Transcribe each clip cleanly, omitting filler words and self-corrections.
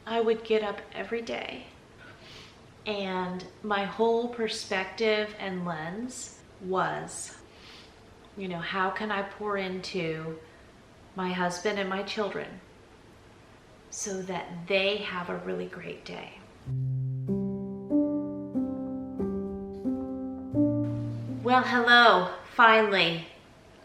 I would get up every day and my whole perspective and lens was, how can I pour into my husband and my children so that they have a really great day? Well, hello, finally.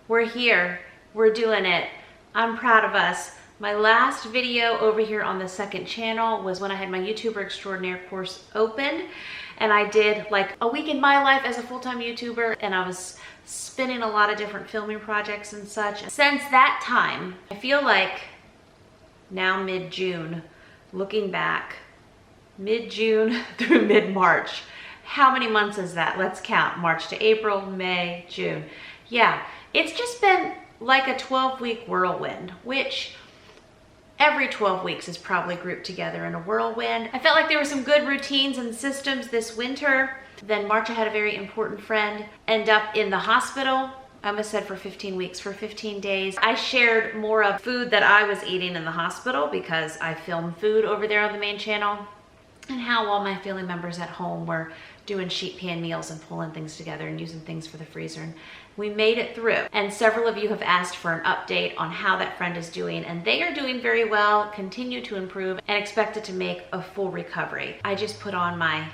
We're here, we're doing it. I'm proud of us. My last video over here on the second channel was when I had my YouTuber Extraordinaire course open, and I did like a week in my life as a full-time YouTuber, and I was spinning a lot of different filming projects and such. Since that time, I feel like now mid-June, looking back, mid-June through mid-March, how many months is that? Let's count. March to April, May, June. Yeah, it's just been like a 12-week whirlwind, which every 12 weeks is probably grouped together in a whirlwind. I felt like there were some good routines and systems this winter. Then March, I had a very important friend end up in the hospital. I almost said for 15 weeks, for 15 days. I shared more of food that I was eating in the hospital because I filmed food over there on the main channel, and how all my family members at home were doing sheet pan meals and pulling things together and using things for the freezer. And we made it through. And several of you have asked for an update on how that friend is doing, and they are doing very well, continue to improve, and expected to make a full recovery. I just put on my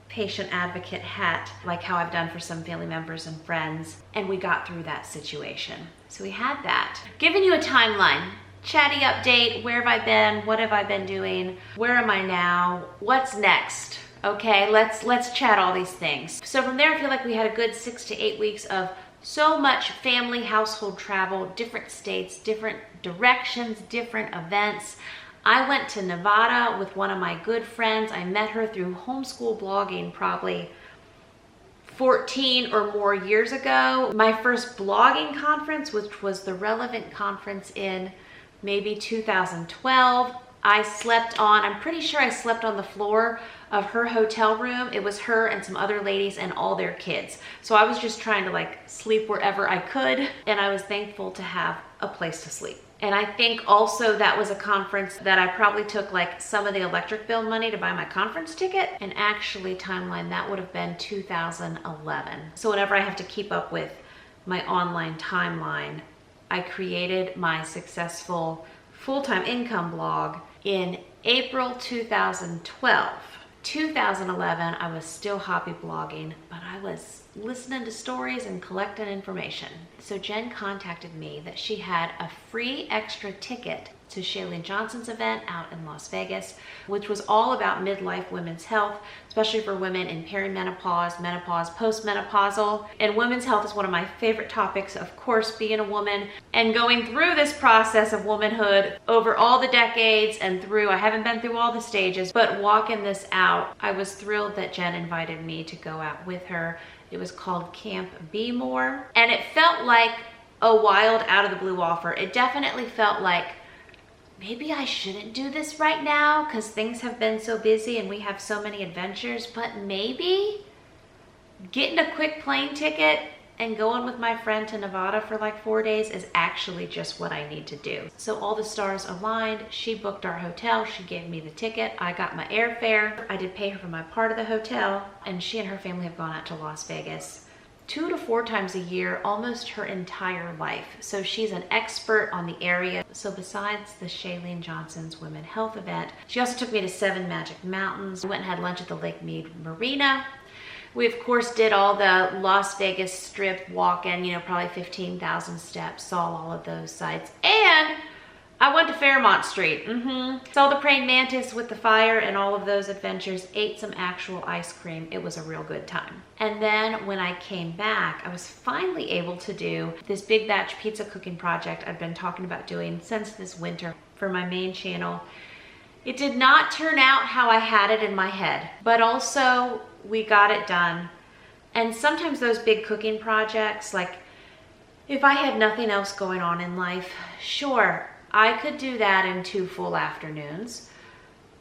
patient advocate hat, like how I've done for some family members and friends, and we got through that situation. So we had that. Giving you a timeline. Chatty update. Where have I been? What have I been doing? Where am I now? What's next? Okay, let's chat all these things. So from there, I feel like we had a good 6 to 8 weeks of so much family household travel, different states, different directions, different events. I went to Nevada with one of my good friends. I met her through homeschool blogging probably 14 or more years ago. My first blogging conference, which was the Relevant conference in maybe 2012, I'm pretty sure I slept on the floor of her hotel room. It was her and some other ladies and all their kids. So I was just trying to like sleep wherever I could, and I was thankful to have a place to sleep. And I think also that was a conference that I probably took like some of the electric bill money to buy my conference ticket, and actually timeline, that would have been 2011. So whenever I have to keep up with my online timeline, I created my successful full-time income blog in April 2012. 2011, I was still hobby blogging, but I was listening to stories and collecting information. So Jen contacted me that she had a free extra ticket to Shailene Johnson's event out in Las Vegas, which was all about midlife women's health, especially for women in perimenopause, menopause, postmenopausal. And women's health is one of my favorite topics, of course, being a woman and going through this process of womanhood over all the decades and through, I haven't been through all the stages, but walking this out, I was thrilled that Jen invited me to go out with her. It was called Camp Be More, and it felt like a wild out of the blue offer. It definitely felt like maybe I shouldn't do this right now because things have been so busy and we have so many adventures, but maybe getting a quick plane ticket and going with my friend to Nevada for like 4 days is actually just what I need to do. So all the stars aligned. She booked our hotel. She gave me the ticket. I got my airfare. I did pay her for my part of the hotel, and she and her family have gone out to Las Vegas 2 to 4 times a year, almost her entire life. So she's an expert on the area. So besides the Shailene Johnson's Women Health event, she also took me to 7 Magic Mountains. We went and had lunch at the Lake Mead Marina. We of course did all the Las Vegas Strip walk-in, probably 15,000 steps, saw all of those sites. And I went to Fairmont Street. Saw the praying mantis with the fire and all of those adventures, ate some actual ice cream. It was a real good time. And then when I came back, I was finally able to do this big batch pizza cooking project I've been talking about doing since this winter for my main channel. It did not turn out how I had it in my head, but also we got it done. And sometimes those big cooking projects, like if I had nothing else going on in life, sure, I could do that in 2 full afternoons.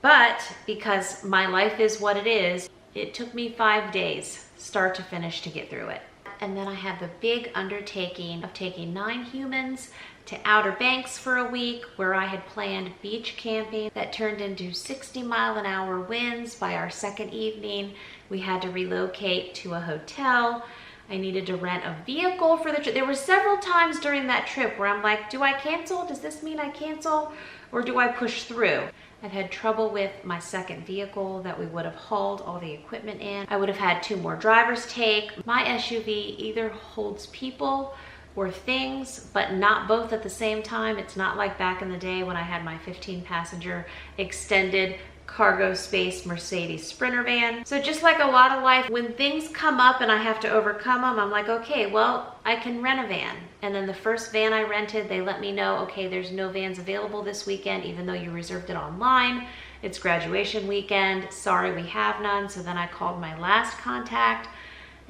But because my life is what it is, it took me 5 days, start to finish, to get through it. And then I had the big undertaking of taking 9 humans to Outer Banks for a week where I had planned beach camping that turned into 60-mile-an-hour winds by our second evening. We had to relocate to a hotel. I needed to rent a vehicle for the trip. There were several times during that trip where I'm like, do I cancel? Does this mean I cancel? Or do I push through? I've had trouble with my second vehicle that we would have hauled all the equipment in. I would have had 2 more drivers take. My SUV either holds people or things, but not both at the same time. It's not like back in the day when I had my 15-passenger extended cargo space Mercedes Sprinter van. So just like a lot of life, when things come up and I have to overcome them, I'm like, okay, well, I can rent a van. And then the first van I rented, they let me know, okay, there's no vans available this weekend, even though you reserved it online. It's graduation weekend. Sorry, we have none. So then I called my last contact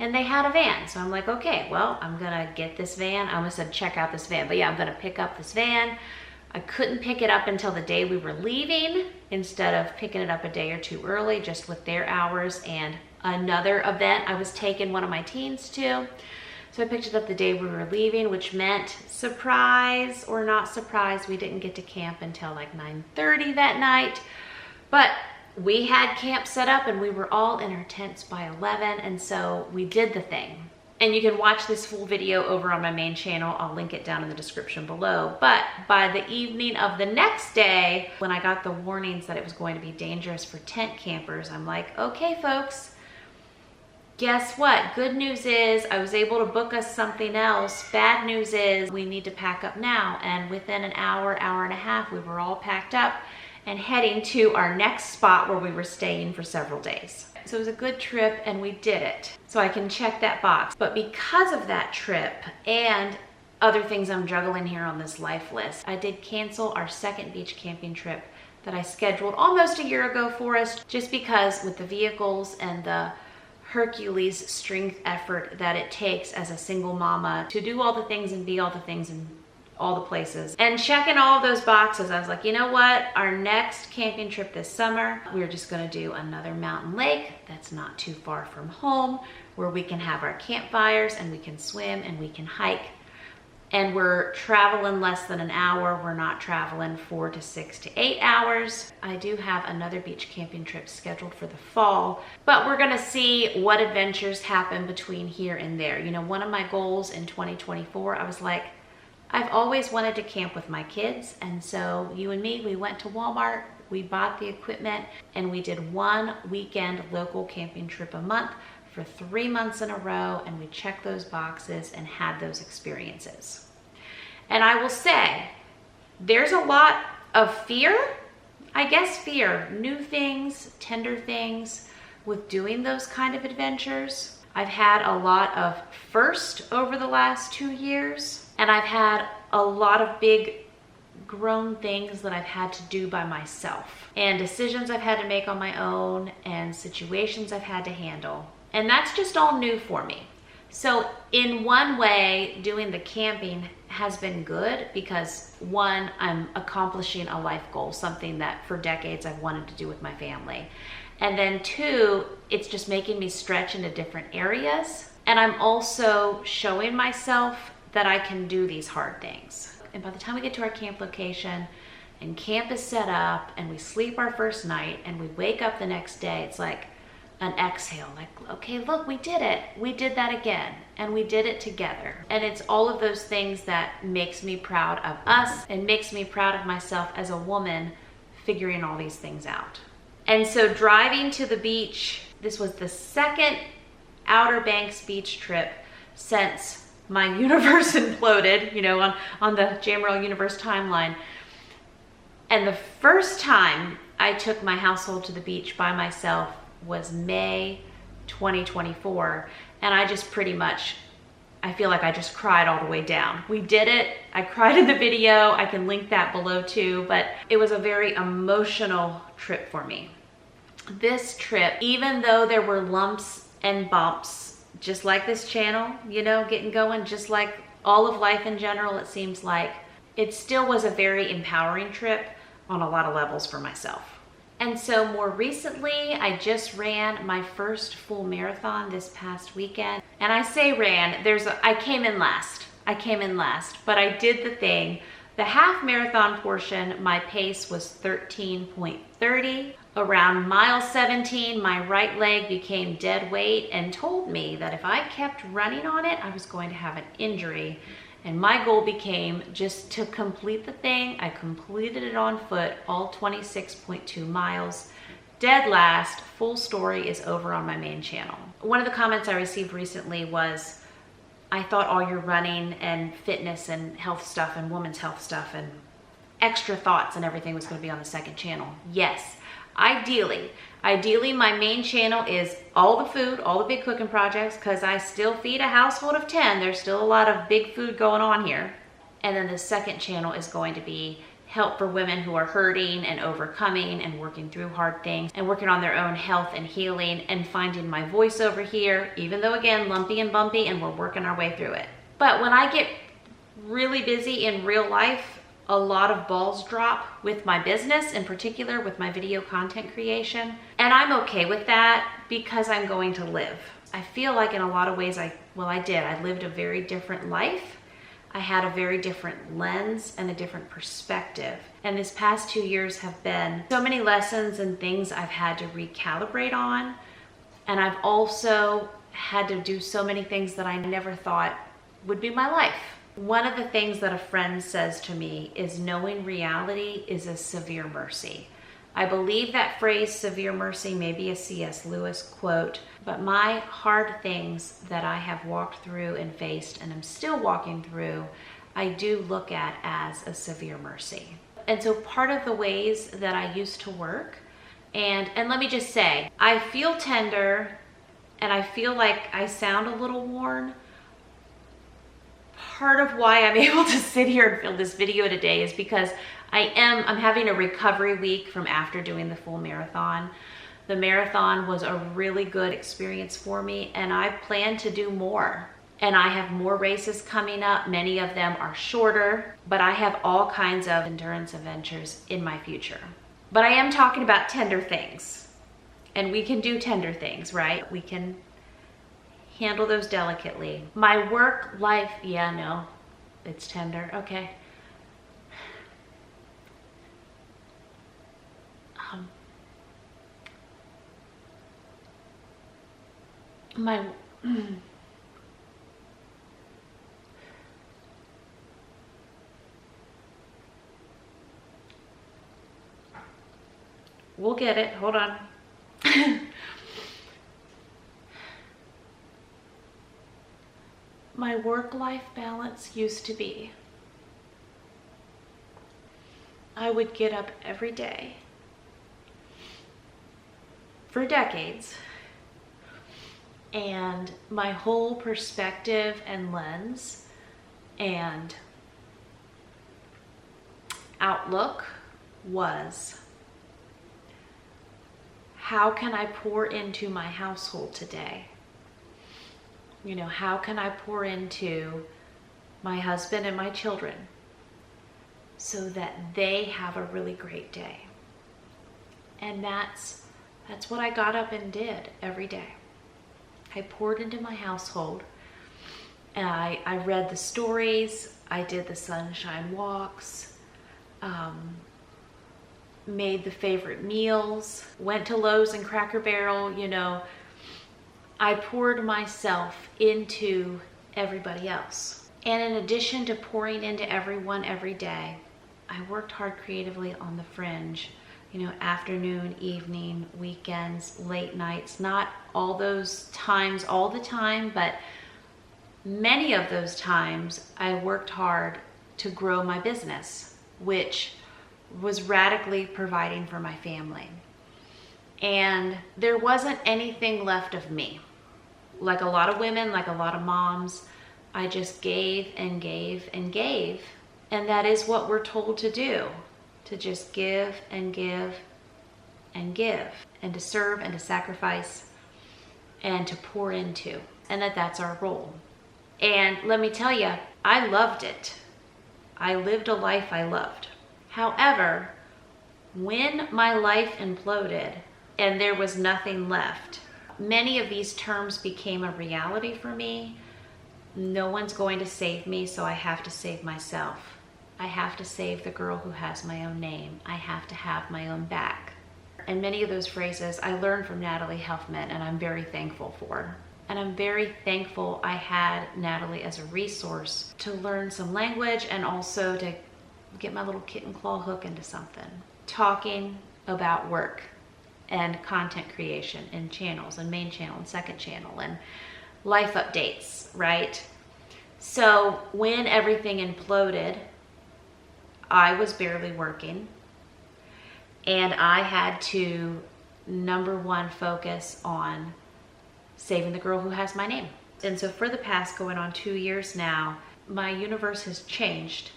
and they had a van. So I'm like, okay, well, I'm gonna get this van. I almost said check out this van, but yeah, I'm gonna pick up this van. I couldn't pick it up until the day we were leaving instead of picking it up a day or 2 early, just with their hours and another event I was taking one of my teens to. So I picked it up the day we were leaving, which meant surprise or not surprise, we didn't get to camp until like 9:30 that night. But we had camp set up and we were all in our tents by 11, and so we did the thing. And you can watch this full video over on my main channel. I'll link it down in the description below. But by the evening of the next day, when I got the warnings that it was going to be dangerous for tent campers, I'm like, okay, folks, guess what? Good news is I was able to book us something else. Bad news is we need to pack up now. And within an hour, hour and a half, we were all packed up and heading to our next spot where we were staying for several days. So it was a good trip and we did it. So I can check that box. But because of that trip and other things I'm juggling here on this life list, I did cancel our second beach camping trip that I scheduled almost a year ago for us, just because with the vehicles and the Hercules strength effort that it takes as a single mama to do all the things and be all the things and all the places. And checking all of those boxes, I was like, you know what? Our next camping trip this summer, we're just gonna do another mountain lake that's not too far from home, where we can have our campfires and we can swim and we can hike. And we're traveling less than an hour. We're not traveling 4 to 6 to 8 hours. I do have another beach camping trip scheduled for the fall, but we're gonna see what adventures happen between here and there. You know, one of my goals in 2024, I was like, I've always wanted to camp with my kids, and so you and me, we went to Walmart, we bought the equipment, and we did 1 weekend local camping trip a month for 3 months in a row, and we checked those boxes and had those experiences. And I will say, there's a lot of fear, I guess fear, new things, tender things with doing those kind of adventures. I've had a lot of first over the last 2 years. And I've had a lot of big grown things that I've had to do by myself, and decisions I've had to make on my own, and situations I've had to handle. And that's just all new for me. So in one way, doing the camping has been good because 1, I'm accomplishing a life goal, something that for decades I've wanted to do with my family. And then 2, it's just making me stretch into different areas. And I'm also showing myself that I can do these hard things. And by the time we get to our camp location and camp is set up and we sleep our first night and we wake up the next day, it's like an exhale, like, okay, look, we did it. We did that again, and we did it together. And it's all of those things that makes me proud of us and makes me proud of myself as a woman figuring all these things out. And so driving to the beach, this was the second Outer Banks beach trip since my universe imploded, you know, on the Jamerrill universe timeline. And the first time I took my household to the beach by myself was May 2024. And I just pretty much, I feel like I just cried all the way down. We did it. I cried in the video. I can link that below too, but it was a very emotional trip for me. This trip, even though there were lumps and bumps, just like this channel, you know, getting going, just like all of life in general, it seems like, it still was a very empowering trip on a lot of levels for myself. And so more recently, I just ran my first full marathon this past weekend. And I say ran, I came in last. I came in last, but I did the thing. The half marathon portion, my pace was 13.30. Around mile 17, my right leg became dead weight and told me that if I kept running on it, I was going to have an injury. And my goal became just to complete the thing. I completed it on foot, all 26.2 miles. Dead last. Full story is over on my main channel. One of the comments I received recently was, I thought all your running and fitness and health stuff and women's health stuff and extra thoughts and everything was going to be on the second channel. Yes, ideally my main channel is all the food, all the big cooking projects, because I still feed a household of 10. There's still a lot of big food going on here. And then the second channel is going to be help for women who are hurting and overcoming and working through hard things and working on their own health and healing and finding my voice over here, even though again, lumpy and bumpy, and we're working our way through it. But when I get really busy in real life, a lot of balls drop with my business, in particular with my video content creation. And I'm okay with that because I'm going to live. I feel like in a lot of ways, I lived a very different life. I had a very different lens and a different perspective. And this past 2 years have been so many lessons and things I've had to recalibrate on. And I've also had to do so many things that I never thought would be my life. One of the things that a friend says to me is knowing reality is a severe mercy. I believe that phrase, severe mercy, may be a C.S. Lewis quote, but my hard things that I have walked through and faced and I'm still walking through, I do look at as a severe mercy. And so part of the ways that I used to work, and let me just say, I feel tender and I feel like I sound a little worn. Part of why I'm able to sit here and film this video today is because I'm having a recovery week from after doing the full marathon. The marathon was a really good experience for me and I plan to do more. And I have more races coming up. Many of them are shorter, but I have all kinds of endurance adventures in my future. But I am talking about tender things, and we can do tender things, right? We can handle those delicately. My work life, yeah, no, it's tender, okay. We'll get it, hold on. My work-life balance used to be, I would get up every day for decades, and my whole perspective and lens and outlook was, how can I pour into my household today? You know, how can I pour into my husband and my children so that they have a really great day? And that's what I got up and did every day. I poured into my household, and I read the stories, I did the sunshine walks, made the favorite meals, went to Lowe's and Cracker Barrel, you know. I poured myself into everybody else. And in addition to pouring into everyone every day, I worked hard creatively on the fringe, you know, afternoon, evening, weekends, late nights, not all those times all the time, but many of those times I worked hard to grow my business, which was radically providing for my family. And there wasn't anything left of me. Like a lot of women, like a lot of moms, I just gave and gave and gave. And that is what we're told to do, to just give and give and give, and to serve and to sacrifice and to pour into, and that's our role. And let me tell you, I loved it. I lived a life I loved. However, when my life imploded and there was nothing left, many of these terms became a reality for me, No one's going to save me, so I have to save myself. I have to save the girl who has my own name. I have to have my own back. And many of those phrases I learned from Natalie Helfman, and I'm very thankful for. And I'm very thankful I had Natalie as a resource to learn some language and also to get my little kitten claw hook into something. Talking about work and content creation and channels and main channel and second channel and life updates, right? So when everything imploded, I was barely working and I had to, number one, focus on saving the girl who has my name. And so for the past going on 2 years now, my universe has changed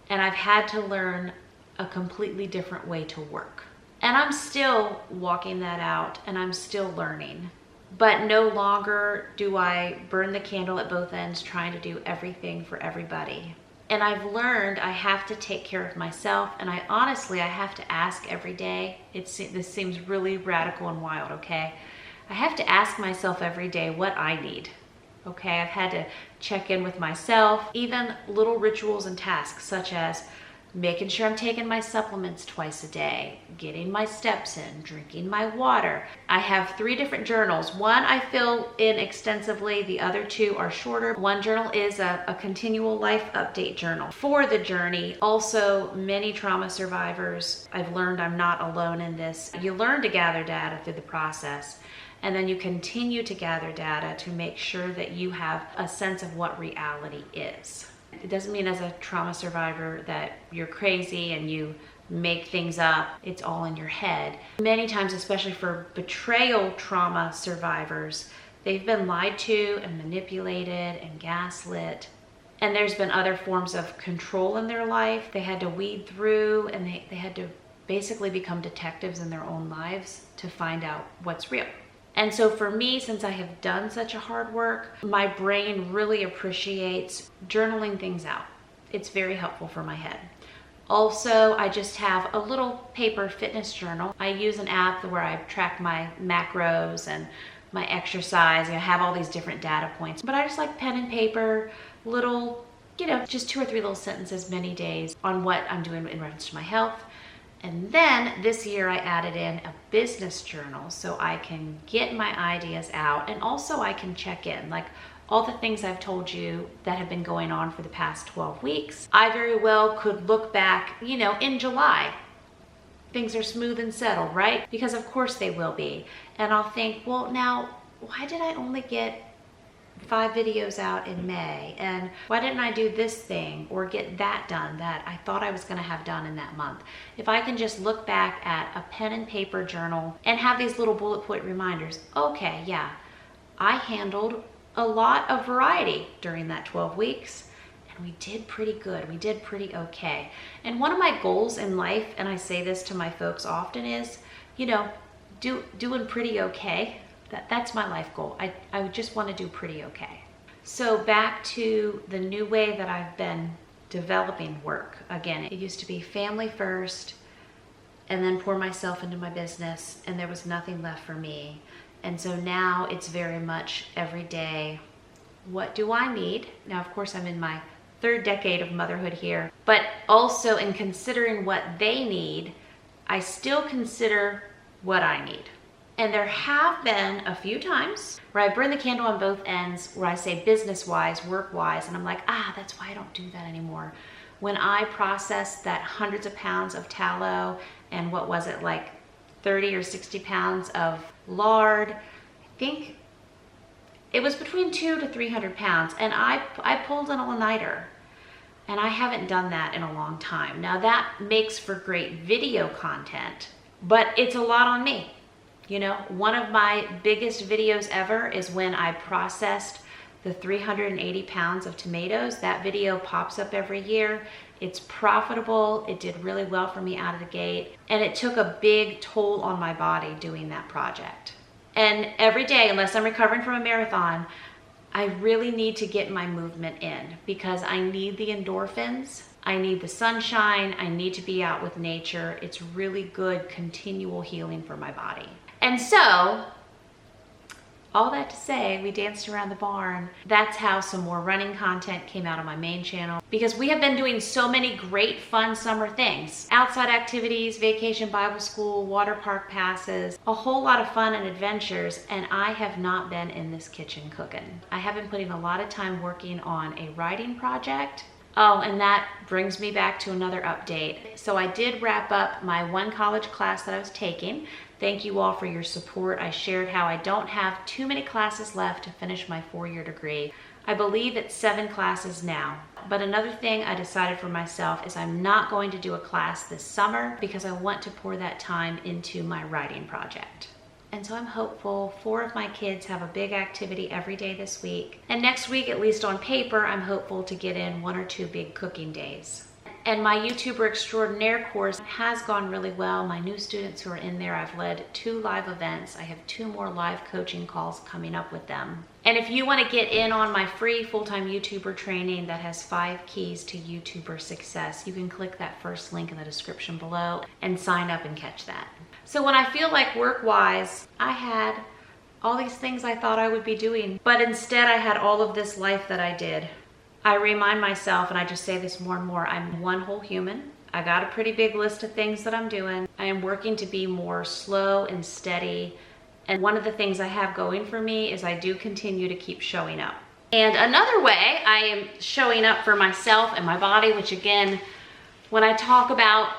and I've had to learn a completely different way to work. And I'm still walking that out and I'm still learning. But no longer do I burn the candle at both ends trying to do everything for everybody. And I've learned I have to take care of myself, and I have to ask every day. This seems really radical and wild, okay? I have to ask myself every day what I need, okay? I've had to check in with myself, even little rituals and tasks such as making sure I'm taking my supplements twice a day, getting my steps in, drinking my water. I have 3 different journals. One I fill in extensively, the other 2 are shorter. One journal is a continual life update journal for the journey. Also, many trauma survivors, I've learned I'm not alone in this. You learn to gather data through the process, and then you continue to gather data to make sure that you have a sense of what reality is. It doesn't mean as a trauma survivor that you're crazy and you make things up. It's all in your head. Many times, especially for betrayal trauma survivors, they've been lied to and manipulated and gaslit. And there's been other forms of control in their life. They had to weed through and they had to basically become detectives in their own lives to find out what's real. And so for me, since I have done such a hard work, my brain really appreciates journaling things out. It's very helpful for my head. Also, I just have a little paper fitness journal. I use an app where I track my macros and my exercise. I have all these different data points, but I just like pen and paper, little, just 2 or 3 little sentences many days on what I'm doing in reference to my health. And then this year I added in a business journal so I can get my ideas out, and also I can check in, like all the things I've told you that have been going on for the past 12 weeks. I very well could look back, in July. Things are smooth and settled, right? Because of course they will be. And I'll think, well, now, why did I only get 5 videos out in May, and why didn't I do this thing or get that done that I thought I was going to have done in that month? If I can just look back at a pen and paper journal and have these little bullet point reminders, okay, yeah, I handled a lot of variety during that 12 weeks and we did pretty good. We did pretty okay. And one of my goals in life, and I say this to my folks often, is, doing pretty okay. That's my life goal. I just want to do pretty okay. So back to the new way that I've been developing work. Again, it used to be family first and then pour myself into my business, and there was nothing left for me. And so now it's very much every day, what do I need? Now, of course, I'm in my 3rd decade of motherhood here, but also in considering what they need, I still consider what I need. And there have been a few times where I burn the candle on both ends, where I say business-wise, work-wise, and I'm like, that's why I don't do that anymore. When I processed that hundreds of pounds of tallow and what was it, like 30 or 60 pounds of lard, I think it was between 200 to 300 pounds, and I pulled an all-nighter. And I haven't done that in a long time. Now that makes for great video content, but it's a lot on me. One of my biggest videos ever is when I processed the 380 pounds of tomatoes. That video pops up every year. It's profitable. It did really well for me out of the gate. And it took a big toll on my body doing that project. And every day, unless I'm recovering from a marathon, I really need to get my movement in because I need the endorphins. I need the sunshine. I need to be out with nature. It's really good continual healing for my body. And so All that to say, we danced around the barn. That's how some more running content came out on my main channel, because we have been doing so many great fun summer things. Outside activities, vacation Bible school, water park passes, a whole lot of fun and adventures, and I have not been in this kitchen cooking. I have been putting a lot of time working on a writing project. Oh, and that brings me back to another update. So I did wrap up my one college class that I was taking. Thank you all for your support. I shared how I don't have too many classes left to finish my 4-year degree. I believe it's 7 classes now. But another thing I decided for myself is I'm not going to do a class this summer because I want to pour that time into my writing project. And so I'm hopeful. 4 of my kids have a big activity every day this week. And next week, at least on paper, I'm hopeful to get in 1 or 2 big cooking days. And my YouTuber Extraordinaire course has gone really well. My new students who are in there, I've led 2 live events. I have 2 more live coaching calls coming up with them. And if you want to get in on my free full-time YouTuber training that has 5 keys to YouTuber success, you can click that first link in the description below and sign up and catch that. So when I feel like work-wise, I had all these things I thought I would be doing, but instead I had all of this life that I did. I remind myself, and I just say this more and more, I'm one whole human. I got a pretty big list of things that I'm doing. I am working to be more slow and steady. And one of the things I have going for me is I do continue to keep showing up. And another way I am showing up for myself and my body, which again, when I talk about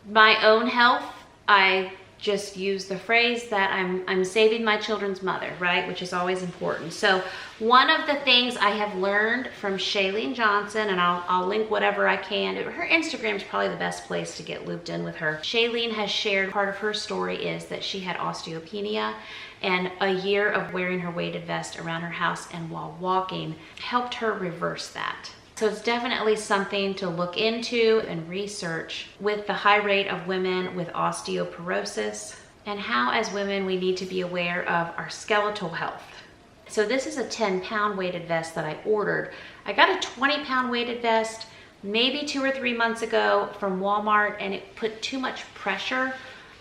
my own health, I just use the phrase that I'm saving my children's mother, right? Which is always important. So one of the things I have learned from Shailene Johnson, and I'll link whatever I can. Her Instagram is probably the best place to get looped in with her. Shailene has shared part of her story is that she had osteopenia, and a year of wearing her weighted vest around her house and while walking helped her reverse that. So it's definitely something to look into and research with the high rate of women with osteoporosis and how as women we need to be aware of our skeletal health. So this is a 10-pound weighted vest that I ordered. I got a 20-pound weighted vest maybe 2 or 3 months ago from Walmart, and it put too much pressure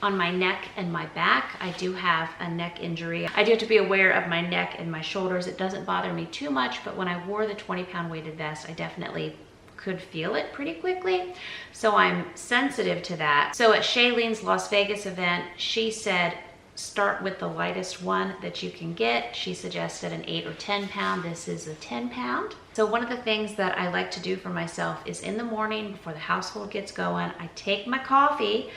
on my neck and my back. I do have a neck injury. I do have to be aware of my neck and my shoulders. It doesn't bother me too much, but when I wore the 20-pound weighted vest, I definitely could feel it pretty quickly. So I'm sensitive to that. So at Shailene's Las Vegas event, she said, start with the lightest one that you can get. She suggested an 8 or 10 pound. This is a 10 pound. So one of the things that I like to do for myself is in the morning before the household gets going, I take my coffee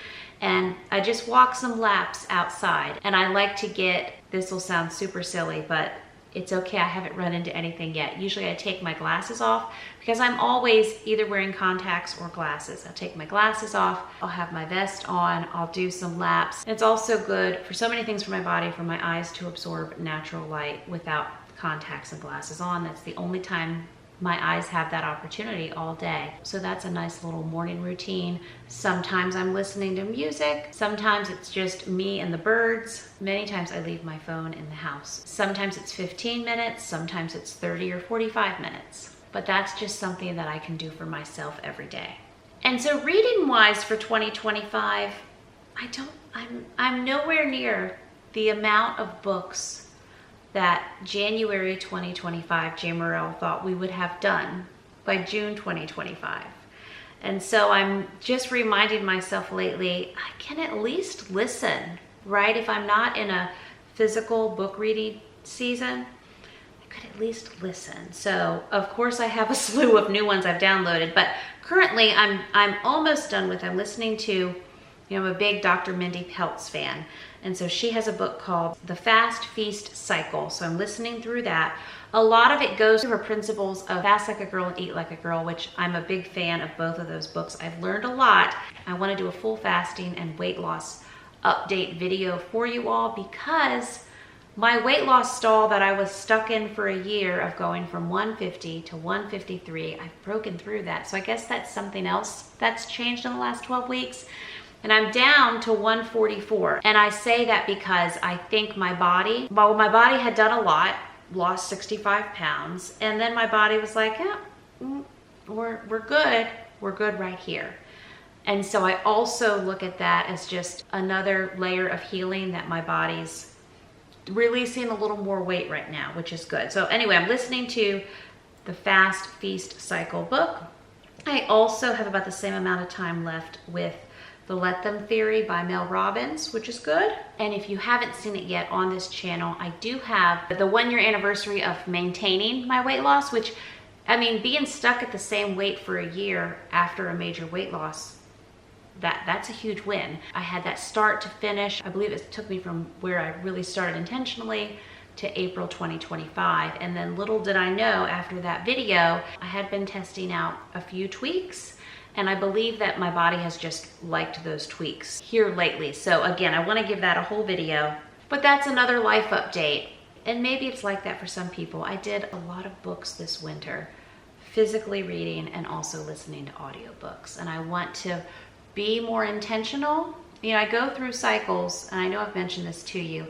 and I just walk some laps outside. And I like to get, this will sound super silly, but it's okay, I haven't run into anything yet. Usually I take my glasses off because I'm always either wearing contacts or glasses. I'll take my glasses off, I'll have my vest on, I'll do some laps. It's also good for so many things for my body, for my eyes to absorb natural light without contacts and glasses on. That's the only time my eyes have that opportunity all day. So that's a nice little morning routine. Sometimes I'm listening to music. Sometimes it's just me and the birds. Many times I leave my phone in the house. Sometimes it's 15 minutes, sometimes it's 30 or 45 minutes. But that's just something that I can do for myself every day. And so reading wise for 2025, I'm nowhere near the amount of books that January 2025 Jamerrill thought we would have done by June 2025. And so I'm just reminding myself lately, I can at least listen, right? If I'm not in a physical book reading season, I could at least listen. So of course I have a slew of new ones I've downloaded, but currently I'm almost done with, I'm listening to, I'm a big Dr. Mindy Peltz fan. And so she has a book called The Fast Feast Cycle. So I'm listening through that. A lot of it goes to her principles of Fast Like a Girl and Eat Like a Girl, which I'm a big fan of both of those books. I've learned a lot. I want to do a full fasting and weight loss update video for you all because my weight loss stall that I was stuck in for a year of going from 150 to 153, I've broken through that. So I guess that's something else that's changed in the last 12 weeks. And I'm down to 144. And I say that because I think my body had done a lot, lost 65 pounds. And then my body was like, yeah, we're good. We're good right here. And so I also look at that as just another layer of healing that my body's releasing a little more weight right now, which is good. So anyway, I'm listening to the Fast Feast Cycle book. I also have about the same amount of time left with The Let Them Theory by Mel Robbins, which is good. And if you haven't seen it yet on this channel, I do have the 1 year anniversary of maintaining my weight loss, which, I mean, being stuck at the same weight for a year after a major weight loss, that's a huge win. I had that start to finish. I believe it took me from where I really started intentionally to April 2025. And then little did I know, after that video, I had been testing out a few tweaks, and I believe that my body has just liked those tweaks here lately. So again, I want to give that a whole video, but that's another life update. And maybe it's like that for some people. I did a lot of books this winter, physically reading and also listening to audiobooks. And I want to be more intentional. You know, I go through cycles, and I know I've mentioned this to you,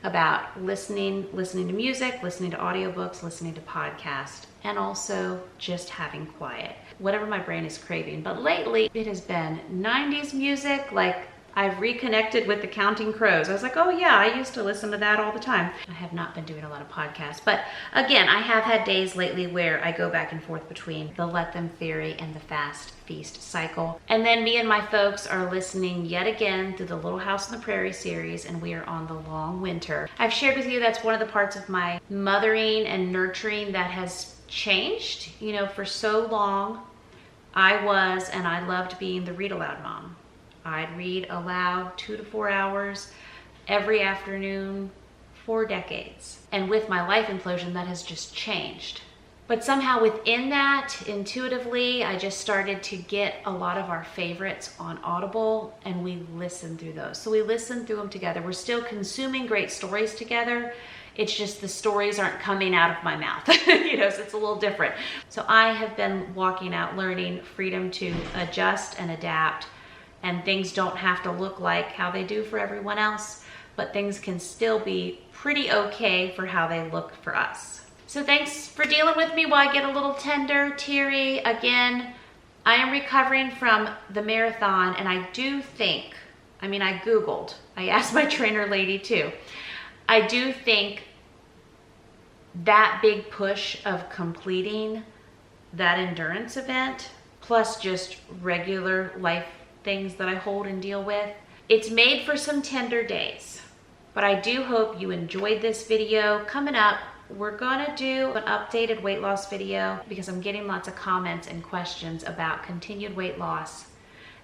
about listening to music, listening to audiobooks, listening to podcasts, and also just having quiet, whatever my brain is craving. But lately it has been 90s music. Like, I've reconnected with the Counting Crows. I was like, oh yeah, I used to listen to that all the time. I have not been doing a lot of podcasts, but again, I have had days lately where I go back and forth between the Let Them Theory and the Fast Feast Cycle. And then me and my folks are listening yet again to the Little House on the Prairie series, and we are on the long winter. I've shared with you that's one of the parts of my mothering and nurturing that has changed. You know, for so long, I was, and I loved being the read aloud mom. I'd read aloud 2 to 4 hours every afternoon for decades. And with my life implosion, that has just changed. But somehow within that, intuitively, I just started to get a lot of our favorites on Audible, and we listen through those. So we listen through them together. We're still consuming great stories together. It's just the stories aren't coming out of my mouth, you know, so it's a little different. So I have been walking out learning freedom to adjust and adapt, and things don't have to look like how they do for everyone else, but things can still be pretty okay for how they look for us. So thanks for dealing with me while I get a little tender, teary. Again, I am recovering from the marathon, and I do think, I mean, I Googled, I asked my trainer lady too, I do think that big push of completing that endurance event, plus just regular life things that I hold and deal with, it's made for some tender days. But I do hope you enjoyed this video. Coming up, we're gonna do an updated weight loss video because I'm getting lots of comments and questions about continued weight loss.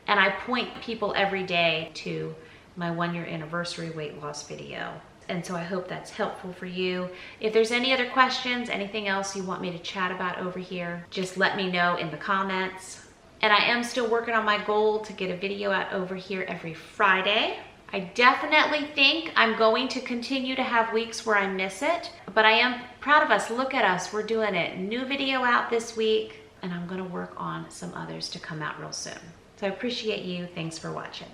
And I point people every day to my 1 year anniversary weight loss video. And so I hope that's helpful for you. If there's any other questions, anything else you want me to chat about over here, just let me know in the comments. And I am still working on my goal to get a video out over here every Friday. I definitely think I'm going to continue to have weeks where I miss it, but I am proud of us. Look at us, we're doing it. New video out this week, and I'm gonna work on some others to come out real soon. So I appreciate you, thanks for watching.